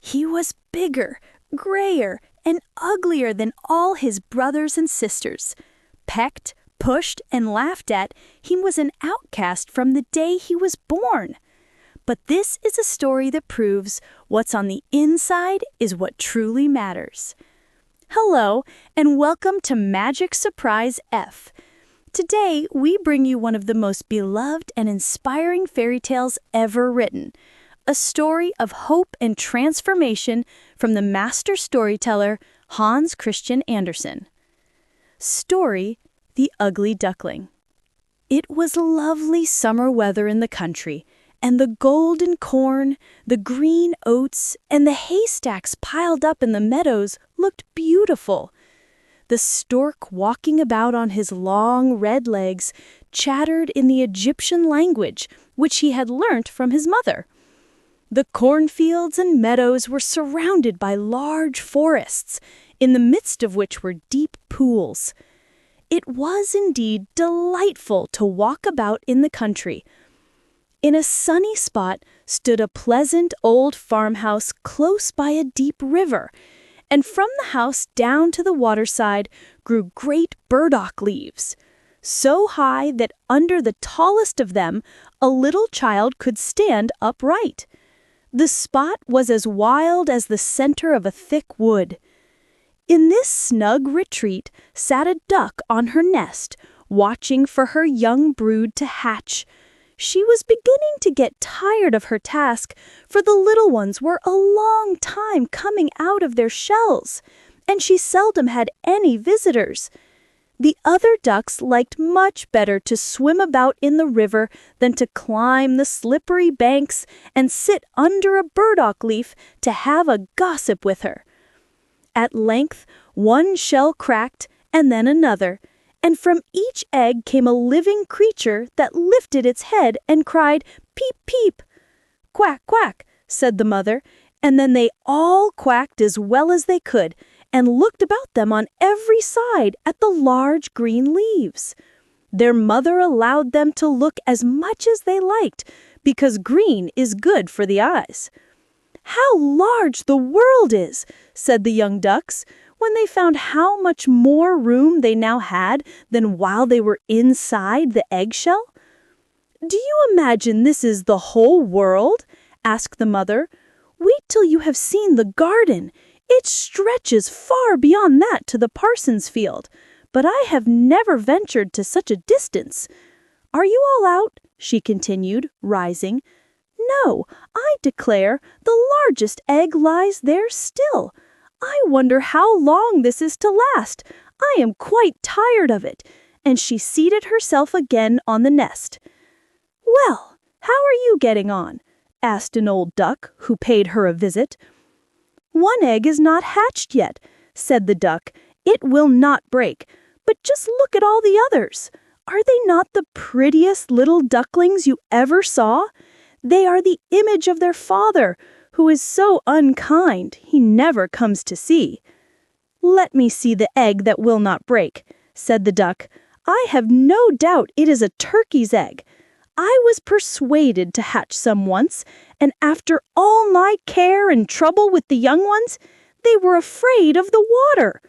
He was bigger, grayer, and uglier than all his brothers and sisters. Pecked, pushed, and laughed at, he was an outcast from the day he was born. But this is a story that proves what's on the inside is what truly matters. Hello, and welcome to MagicSurprise F. Today, we bring you one of the most beloved and inspiring fairy tales ever written, a story of hope and transformation from the master storyteller Hans Christian Andersen. Story: The Ugly Duckling. It was lovely summer weather in the country, and the golden corn, the green oats, and the haystacks piled up in the meadows looked beautiful. The stork, walking about on his long red legs, chattered in the Egyptian language, which he had learnt from his mother. The cornfields and meadows were surrounded by large forests, in the midst of which were deep pools. It was indeed delightful to walk about in the country. In a sunny spot stood a pleasant old farmhouse close by a deep river, and from the house down to the waterside grew great burdock leaves, so high that under the tallest of them a little child could stand upright. The spot was as wild as the center of a thick wood. In this snug retreat sat a duck on her nest, watching for her young brood to hatch. She was beginning to get tired of her task, for the little ones were a long time coming out of their shells, and she seldom had any visitors. The other ducks liked much better to swim about in the river than to climb the slippery banks and sit under a burdock leaf to have a gossip with her. At length, one shell cracked, and then another, and from each egg came a living creature that lifted its head and cried, "Peep, peep!" "Quack, quack!" said the mother, and then they all quacked as well as they could, and looked about them on every side at the large green leaves. Their mother allowed them to look as much as they liked, because green is good for the eyes. "How large the world is!" said the young ducks, when they found how much more room they now had than while they were inside the eggshell. "Do you imagine this is the whole world?" asked the mother. "Wait till you have seen the garden. It stretches far beyond that to the parson's field, but I have never ventured to such a distance. Are you all out?" she continued, rising. "No, I declare the largest egg lies there still. I wonder how long this is to last. I am quite tired of it," and she seated herself again on the nest. "Well, how are you getting on?" asked an old duck who paid her a visit. "One egg is not hatched yet," said the duck. "It will not break, but just look at all the others. Are they not the prettiest little ducklings you ever saw? They are the image of their father, who is so unkind he never comes to see." "Let me see the egg that will not break," said the duck. "I have no doubt it is a turkey's egg. I was persuaded to hatch some once, and after all my care and trouble with the young ones, they were afraid of the water.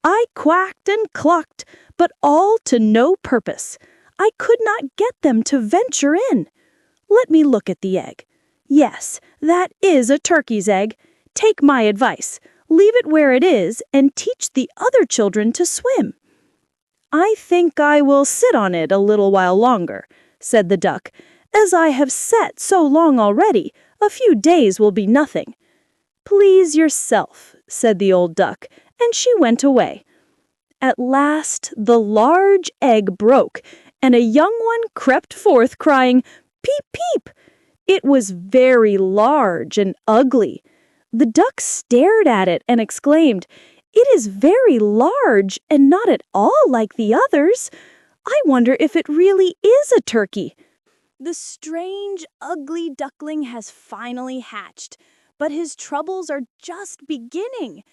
I quacked and clucked, but all to no purpose. I could not get them to venture in. Let me look at the egg. Yes, that is a turkey's egg. Take my advice. Leave it where it is and teach the other children to swim." "I think I will sit on it a little while longer," said the duck. "As I have sat so long already, a few days will be nothing." "Please yourself," said the old duck, and she went away. At last the large egg broke, and a young one crept forth crying, "Peep, peep!" It was very large and ugly. The duck stared at it and exclaimed, "It is very large and not at all like the others. I wonder if it really is a turkey." The strange, ugly duckling has finally hatched, but his troubles are just beginning.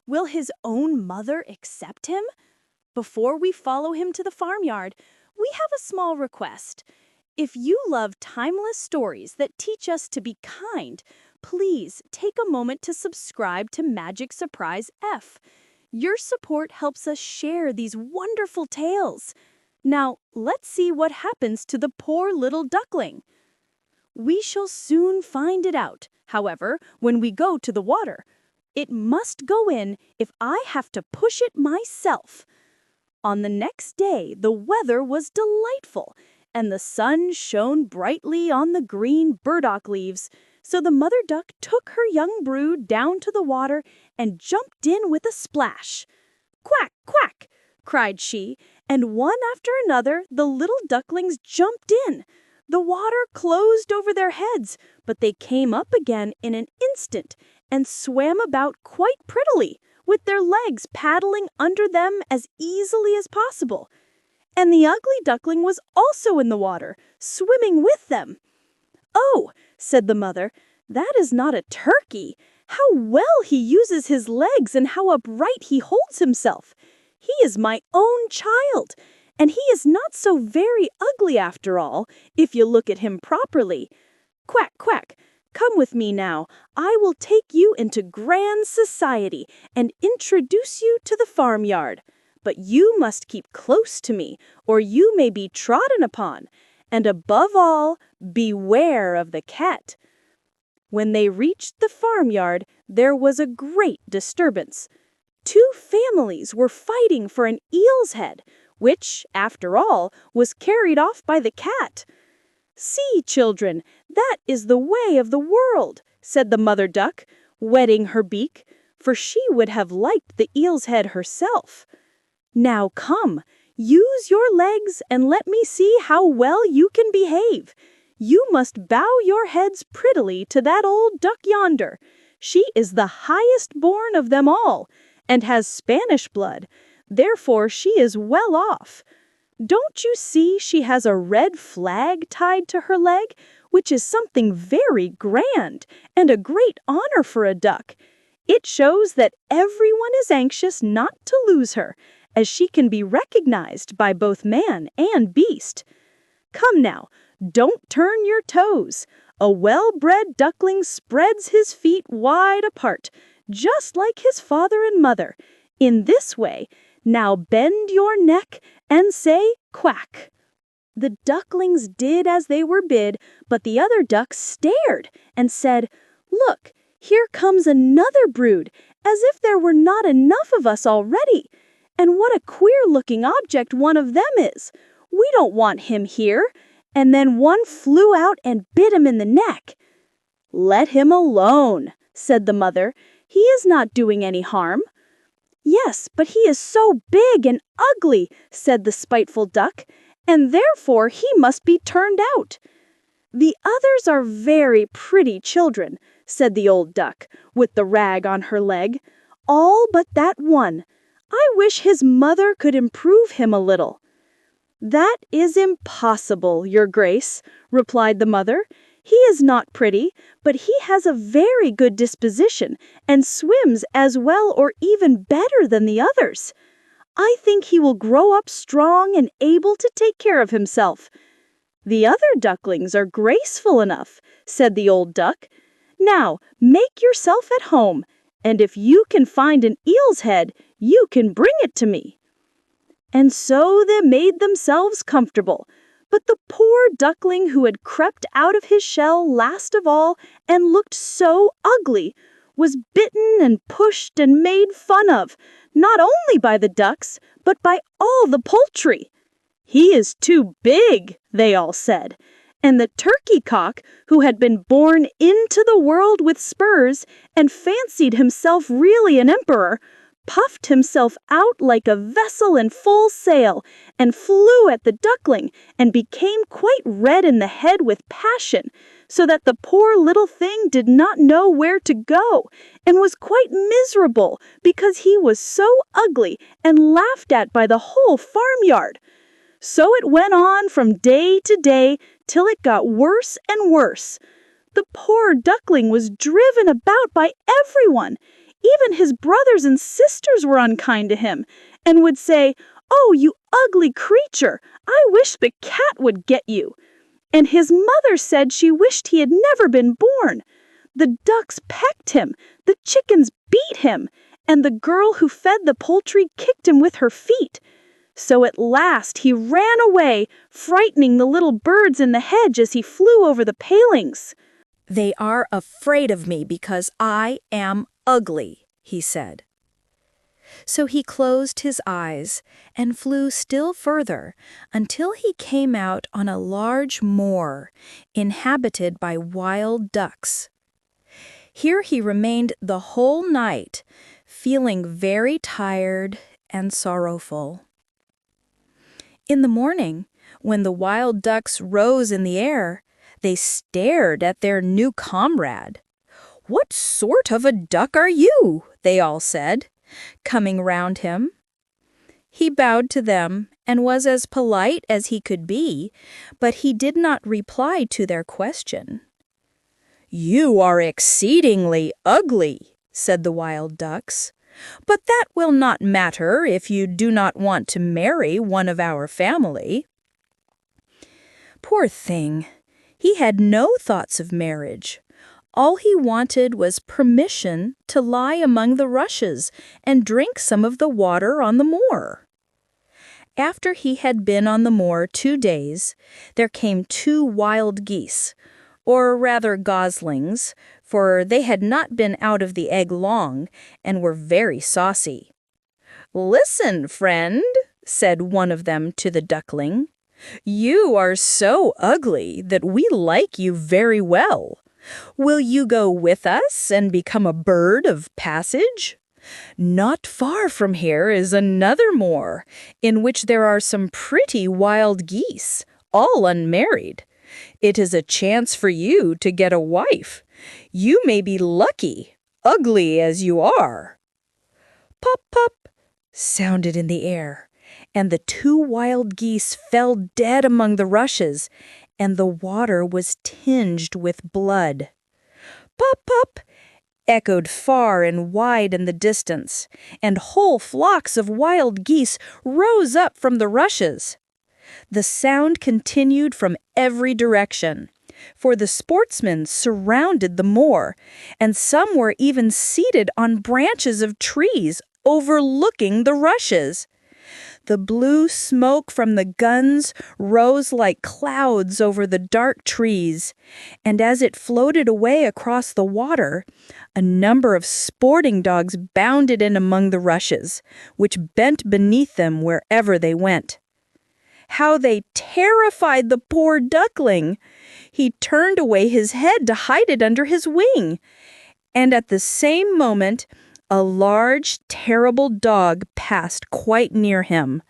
Will his own mother accept him? Before we follow him to the farmyard, we have a small request. If you love timeless stories that teach us to be kind, please take a moment to subscribe to Magic Surprise F. Your support helps us share these wonderful tales. Now, let's see what happens to the poor little duckling. We shall soon find it out, however, when we go to the water. It must go in if I have to push it myself. On the next day, the weather was delightful, and the sun shone brightly on the green burdock leaves. So the mother duck took her young brood down to the water and jumped in with a splash. "Quack, quack!" cried she, and one after another the little ducklings jumped in. The water closed over their heads, but they came up again in an instant and swam about quite prettily, with their legs paddling under them as easily as possible. And the ugly duckling was also in the water, swimming with them. "Oh," said the mother, "that is not a turkey. How well he uses his legs and how upright he holds himself. He is my own child, and he is not so very ugly after all, if you look at him properly. Quack, quack! Come with me now. I will take you into grand society and introduce you to the farmyard. But you must keep close to me, or you may be trodden upon. And above all, beware of the cat." When they reached the farmyard, there was a great disturbance. 2 families were fighting for an eel's head, which, after all, was carried off by the cat. "See, children, that is the way of the world," said the mother duck, wetting her beak, for she would have liked the eel's head herself. "Now come, use your legs and let me see how well you can behave. You must bow your heads prettily to that old duck yonder. She is the highest born of them all, and has Spanish blood, therefore she is well off. Don't you see she has a red flag tied to her leg, which is something very grand and a great honor for a duck? It shows that everyone is anxious not to lose her, as she can be recognized by both man and beast. Come now, don't turn your toes. A well-bred duckling spreads his feet wide apart, just like his father and mother. In this way, now bend your neck and say quack." The ducklings did as they were bid, but the other ducks stared and said, "Look, here comes another brood, as if there were not enough of us already. And what a queer-looking object one of them is. We don't want him here." And then one flew out and bit him in the neck. "Let him alone," said the mother. "He is not doing any harm." "Yes, but he is so big and ugly," said the spiteful duck, "and therefore he must be turned out." "The others are very pretty children," said the old duck, with the rag on her leg. "All but that one. I wish his mother could improve him a little." "That is impossible, your grace," replied the mother. "He is not pretty, but he has a very good disposition and swims as well or even better than the others. I think he will grow up strong and able to take care of himself." "The other ducklings are graceful enough," said the old duck. "Now, make yourself at home, and if you can find an eel's head, you can bring it to me." And so they made themselves comfortable. But the poor duckling who had crept out of his shell last of all and looked so ugly was bitten and pushed and made fun of, not only by the ducks, but by all the poultry. "He is too big," they all said. And the turkey cock, who had been born into the world with spurs and fancied himself really an emperor, puffed himself out like a vessel in full sail, and flew at the duckling, and became quite red in the head with passion, so that the poor little thing did not know where to go, and was quite miserable because he was so ugly and laughed at by the whole farmyard. So it went on from day to day till it got worse and worse. The poor duckling was driven about by everyone. Even his brothers and sisters were unkind to him, and would say, "Oh, you ugly creature, I wish the cat would get you." And his mother said she wished he had never been born. The ducks pecked him, the chickens beat him, and the girl who fed the poultry kicked him with her feet. So at last he ran away, frightening the little birds in the hedge as he flew over the palings. "They are afraid of me because I am ugly," he said. So he closed his eyes and flew still further until he came out on a large moor inhabited by wild ducks. Here he remained the whole night, feeling very tired and sorrowful. In the morning, when the wild ducks rose in the air, they stared at their new comrade. "What sort of a duck are you?" they all said, coming round him. He bowed to them and was as polite as he could be, but he did not reply to their question. "You are exceedingly ugly," said the wild ducks, "but that will not matter if you do not want to marry one of our family." Poor thing, he had no thoughts of marriage. All he wanted was permission to lie among the rushes and drink some of the water on the moor. After he had been on the moor 2 days, there came 2 wild geese, or rather goslings, for they had not been out of the egg long and were very saucy. "Listen, friend," said one of them to the duckling. "You are so ugly that we like you very well. Will you go with us and become a bird of passage? Not far from here is another moor, in which there are some pretty wild geese, all unmarried. It is a chance for you to get a wife. You may be lucky, ugly as you are." "Pop, pop," sounded in the air, and the 2 wild geese fell dead among the rushes, and the water was tinged with blood. "Pop, pop," echoed far and wide in the distance, and whole flocks of wild geese rose up from the rushes. The sound continued from every direction, for the sportsmen surrounded the moor, and some were even seated on branches of trees overlooking the rushes. The blue smoke from the guns rose like clouds over the dark trees, and as it floated away across the water, a number of sporting dogs bounded in among the rushes, which bent beneath them wherever they went. How they terrified the poor duckling! He turned away his head to hide it under his wing, and at the same moment a large, terrible dog passed quite near him.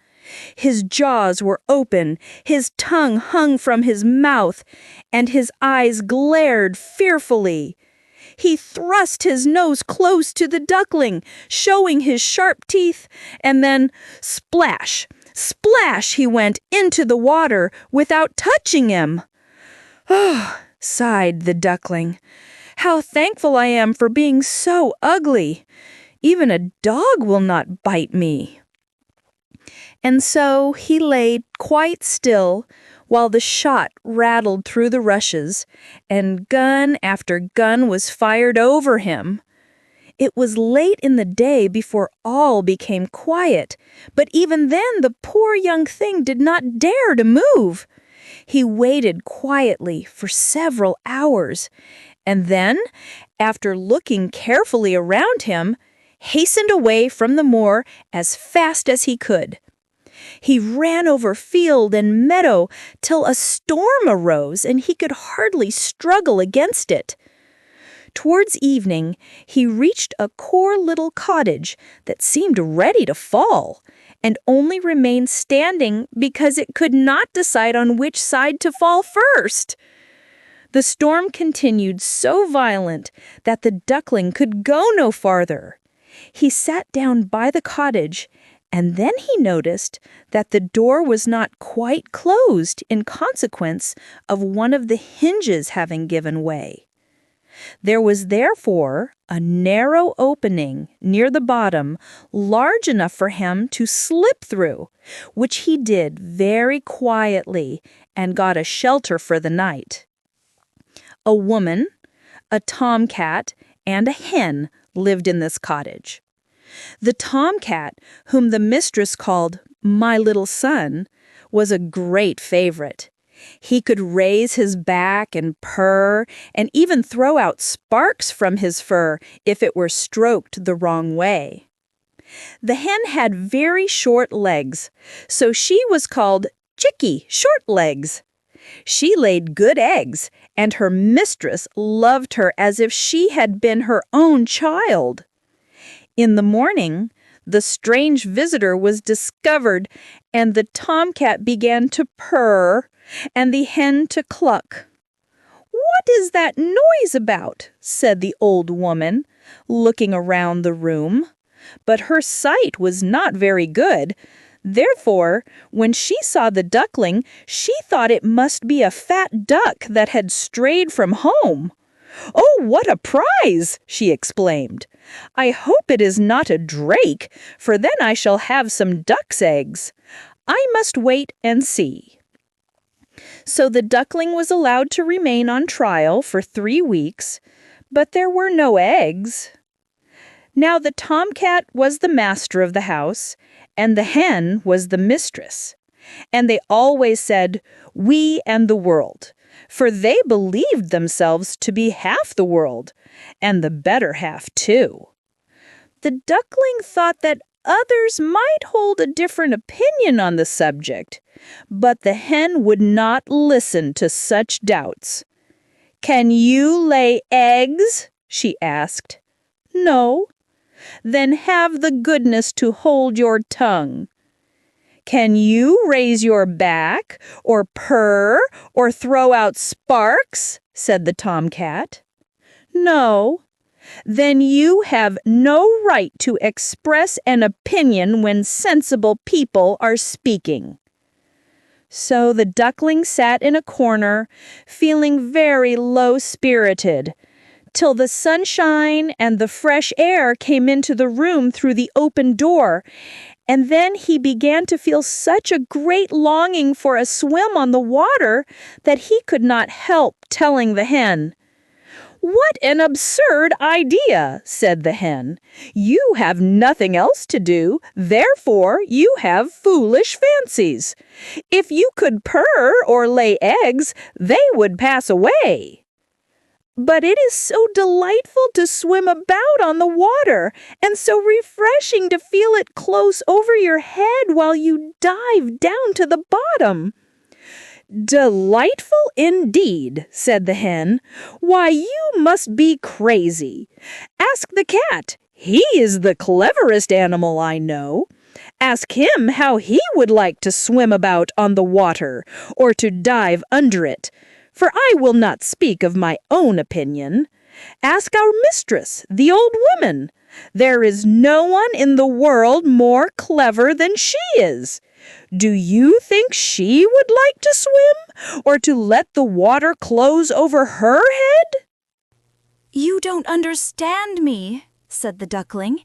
His jaws were open, his tongue hung from his mouth, and his eyes glared fearfully. He thrust his nose close to the duckling, showing his sharp teeth, and then splash, splash he went into the water without touching him. "Oh," sighed the duckling, "how thankful I am for being so ugly. Even a dog will not bite me." And so he lay quite still while the shot rattled through the rushes, and gun after gun was fired over him. It was late in the day before all became quiet, but even then the poor young thing did not dare to move. He waited quietly for several hours, and then, after looking carefully around him, hastened away from the moor as fast as he could. He ran over field and meadow till a storm arose and he could hardly struggle against it. Towards evening, he reached a poor little cottage that seemed ready to fall, and only remained standing because it could not decide on which side to fall first. The storm continued so violent that the duckling could go no farther. He sat down by the cottage, and then he noticed that the door was not quite closed in consequence of one of the hinges having given way. There was therefore a narrow opening near the bottom, large enough for him to slip through, which he did very quietly and got a shelter for the night. A woman, a tomcat, and a hen lived in this cottage. The tomcat, whom the mistress called "my little son," was a great favorite. He could raise his back and purr, and even throw out sparks from his fur if it were stroked the wrong way. The hen had very short legs, so she was called Chickie Shortlegs. She laid good eggs, and her mistress loved her as if she had been her own child. In the morning, the strange visitor was discovered, and the tomcat began to purr, and the hen to cluck. "What is that noise about?" said the old woman, looking around the room. But her sight was not very good. Therefore, when she saw the duckling, she thought it must be a fat duck that had strayed from home. "Oh, what a prize!" she exclaimed. "I hope it is not a drake, for then I shall have some duck's eggs. I must wait and see." So the duckling was allowed to remain on trial for 3 weeks, but there were no eggs. Now the tomcat was the master of the house, and the hen was the mistress. And they always said, "we and the world," for they believed themselves to be half the world, and the better half too. The duckling thought that others might hold a different opinion on the subject, but the hen would not listen to such doubts. "Can you lay eggs?" she asked. "No." "Then have the goodness to hold your tongue." "Can you raise your back, or purr, or throw out sparks?" said the tomcat. "No." "Then you have no right to express an opinion when sensible people are speaking." So the duckling sat in a corner, feeling very low-spirited, till the sunshine and the fresh air came into the room through the open door, and then he began to feel such a great longing for a swim on the water that he could not help telling the hen. "What an absurd idea," said the hen. "You have nothing else to do, therefore you have foolish fancies. If you could purr or lay eggs, they would pass away." "But it is so delightful to swim about on the water, and so refreshing to feel it close over your head while you dive down to the bottom." "Delightful indeed," said the hen. "Why, you must be crazy. Ask the cat. He is the cleverest animal I know. Ask him how he would like to swim about on the water, or to dive under it. For I will not speak of my own opinion. Ask our mistress, the old woman. There is no one in the world more clever than she is. Do you think she would like to swim, or to let the water close over her head?" "You don't understand me," said the duckling.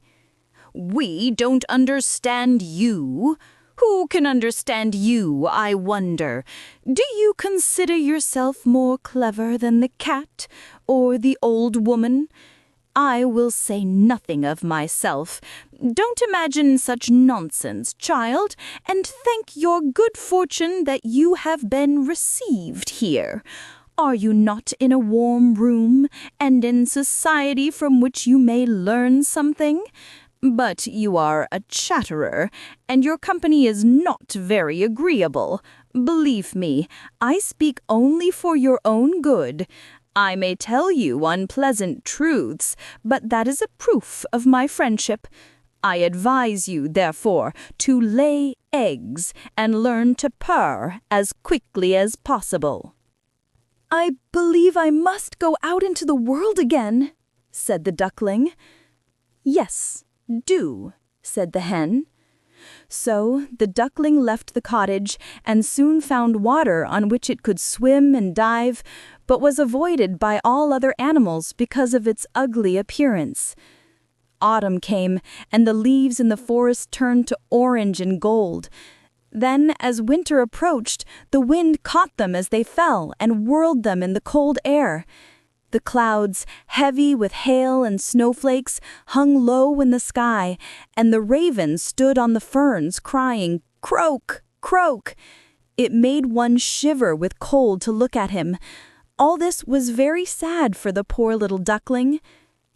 "We don't understand you. Who can understand you, I wonder? Do you consider yourself more clever than the cat or the old woman? I will say nothing of myself. Don't imagine such nonsense, child, and thank your good fortune that you have been received here. Are you not in a warm room and in society from which you may learn something? But you are a chatterer, and your company is not very agreeable. Believe me, I speak only for your own good. I may tell you unpleasant truths, but that is a proof of my friendship. I advise you, therefore, to lay eggs and learn to purr as quickly as possible." "I believe I must go out into the world again," said the duckling. "Yes, do," said the hen. So the duckling left the cottage and soon found water on which it could swim and dive, but was avoided by all other animals because of its ugly appearance. Autumn came, and the leaves in the forest turned to orange and gold. Then, as winter approached, the wind caught them as they fell and whirled them in the cold air. The clouds, heavy with hail and snowflakes, hung low in the sky, and the raven stood on the ferns crying, "Croak, croak!" It made one shiver with cold to look at him. All this was very sad for the poor little duckling.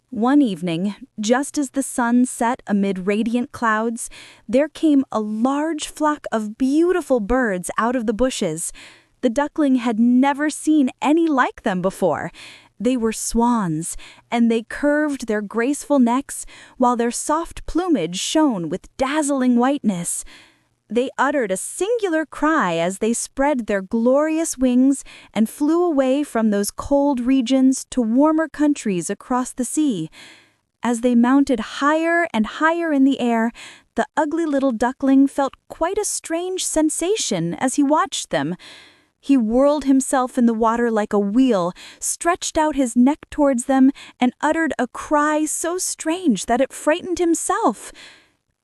One evening, just as the sun set amid radiant clouds, there came a large flock of beautiful birds out of the bushes. The duckling had never seen any like them before. They were swans, and they curved their graceful necks while their soft plumage shone with dazzling whiteness. They uttered a singular cry as they spread their glorious wings and flew away from those cold regions to warmer countries across the sea. As they mounted higher and higher in the air, the ugly little duckling felt quite a strange sensation as he watched them. He whirled himself in the water like a wheel, stretched out his neck towards them, and uttered a cry so strange that it frightened himself.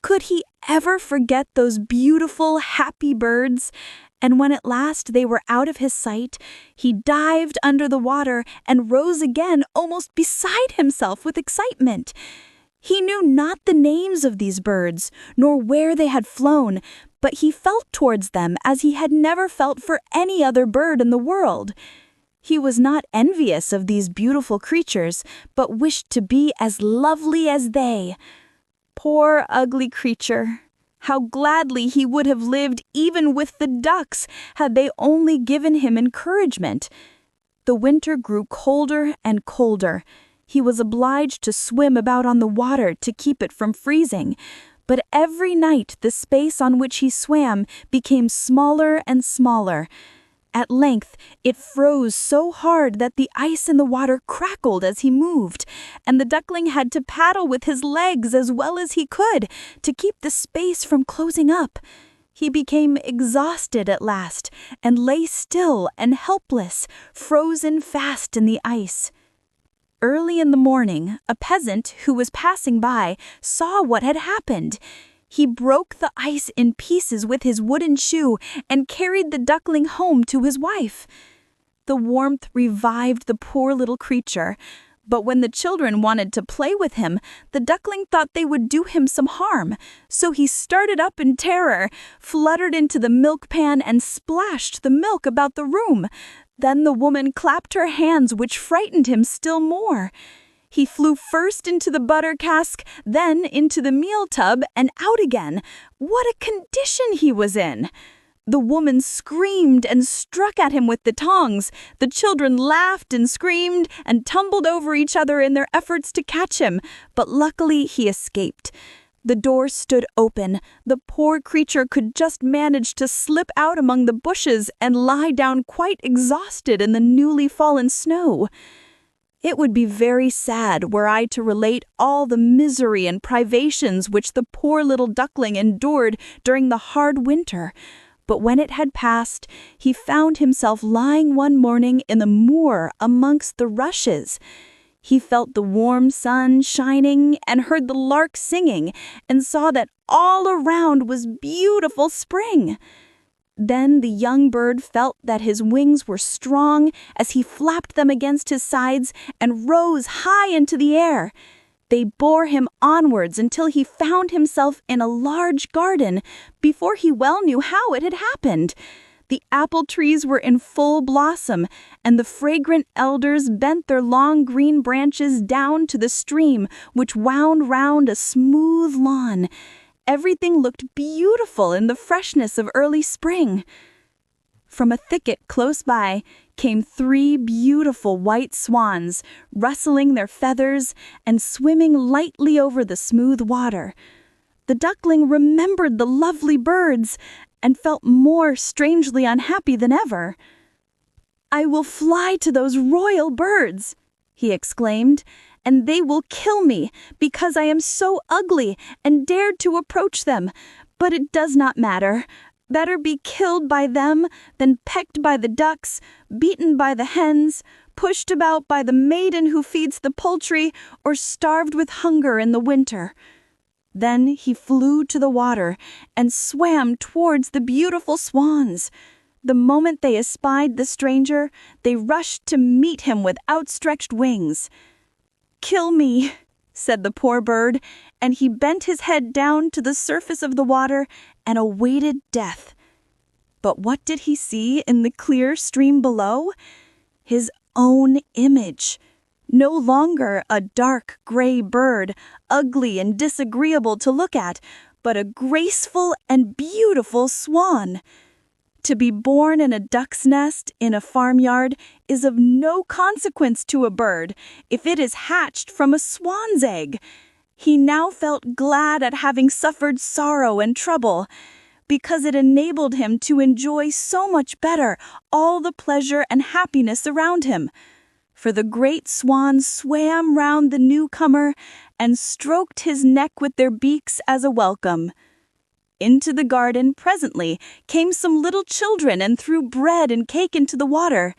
Could he ever forget those beautiful, happy birds? And when at last they were out of his sight, he dived under the water and rose again almost beside himself with excitement. He knew not the names of these birds, nor where they had flown, but he felt towards them as he had never felt for any other bird in the world. He was not envious of these beautiful creatures, but wished to be as lovely as they. Poor ugly creature! How gladly he would have lived even with the ducks had they only given him encouragement. The winter grew colder and colder. He was obliged to swim about on the water to keep it from freezing. But every night the space on which he swam became smaller and smaller. At length it froze so hard that the ice in the water crackled as he moved, and the duckling had to paddle with his legs as well as he could to keep the space from closing up. He became exhausted at last, and lay still and helpless, frozen fast in the ice. Early in the morning, a peasant who was passing by saw what had happened. He broke the ice in pieces with his wooden shoe and carried the duckling home to his wife. The warmth revived the poor little creature, but when the children wanted to play with him, the duckling thought they would do him some harm, so he started up in terror, fluttered into the milk pan and splashed the milk about the room. Then the woman clapped her hands, which frightened him still more. He flew first into the butter cask, then into the meal tub, and out again. What a condition he was in! The woman screamed and struck at him with the tongs. The children laughed and screamed and tumbled over each other in their efforts to catch him, but luckily he escaped. The door stood open. The poor creature could just manage to slip out among the bushes and lie down quite exhausted in the newly fallen snow. It would be very sad were I to relate all the misery and privations which the poor little duckling endured during the hard winter. But when it had passed, he found himself lying one morning in the moor amongst the rushes. He felt the warm sun shining and heard the lark singing and saw that all around was beautiful spring. Then the young bird felt that his wings were strong as he flapped them against his sides and rose high into the air. They bore him onwards until he found himself in a large garden before he well knew how it had happened. The apple trees were in full blossom, and the fragrant elders bent their long green branches down to the stream, which wound round a smooth lawn. Everything looked beautiful in the freshness of early spring. From a thicket close by came 3 beautiful white swans, rustling their feathers and swimming lightly over the smooth water. The duckling remembered the lovely birds and felt more strangely unhappy than ever. "I will fly to those royal birds," he exclaimed, "and they will kill me because I am so ugly and dared to approach them. But it does not matter. Better be killed by them than pecked by the ducks, beaten by the hens, pushed about by the maiden who feeds the poultry, or starved with hunger in the winter." Then he flew to the water and swam towards the beautiful swans. The moment they espied the stranger, they rushed to meet him with outstretched wings. "Kill me," said the poor bird, and he bent his head down to the surface of the water and awaited death. But what did he see in the clear stream below? His own image. No longer a dark gray bird, ugly and disagreeable to look at, but a graceful and beautiful swan. To be born in a duck's nest in a farmyard is of no consequence to a bird if it is hatched from a swan's egg. He now felt glad at having suffered sorrow and trouble, because it enabled him to enjoy so much better all the pleasure and happiness around him. For the great swans swam round the newcomer and stroked his neck with their beaks as a welcome. Into the garden presently came some little children and threw bread and cake into the water.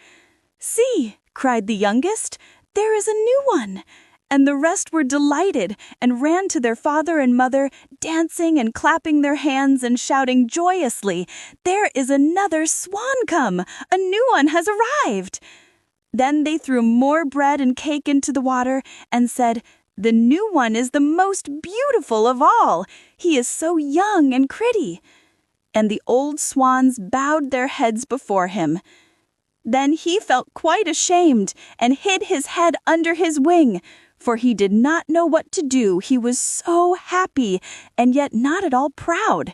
"See," cried the youngest, "there is a new one." And the rest were delighted and ran to their father and mother, dancing and clapping their hands and shouting joyously, "There is another swan come! A new one has arrived!" Then they threw more bread and cake into the water and said, "The new one is the most beautiful of all. He is so young and pretty." And the old swans bowed their heads before him. Then he felt quite ashamed and hid his head under his wing, for he did not know what to do. He was so happy and yet not at all proud.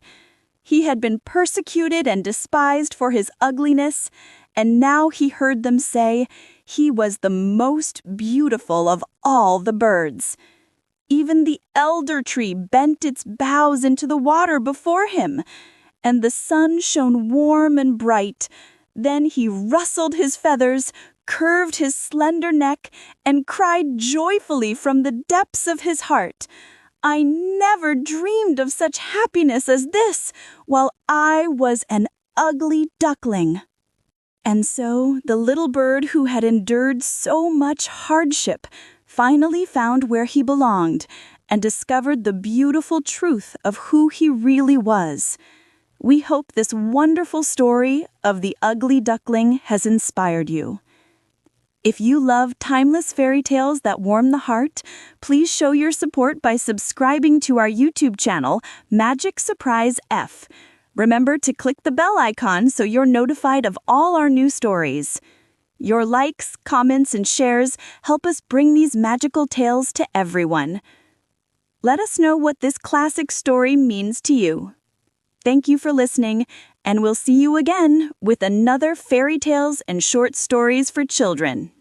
He had been persecuted and despised for his ugliness, and now he heard them say he was the most beautiful of all the birds. Even the elder tree bent its boughs into the water before him, and the sun shone warm and bright. Then he rustled his feathers, curved his slender neck, and cried joyfully from the depths of his heart, "I never dreamed of such happiness as this while I was an ugly duckling." And so the little bird who had endured so much hardship finally found where he belonged and discovered the beautiful truth of who he really was. We hope this wonderful story of the Ugly Duckling has inspired you. If you love timeless fairy tales that warm the heart, please show your support by subscribing to our YouTube channel, MagicSurprise F. Remember to click the bell icon so you're notified of all our new stories. Your likes, comments, and shares help us bring these magical tales to everyone. Let us know what this classic story means to you. Thank you for listening, and we'll see you again with another fairy tales and short stories for children.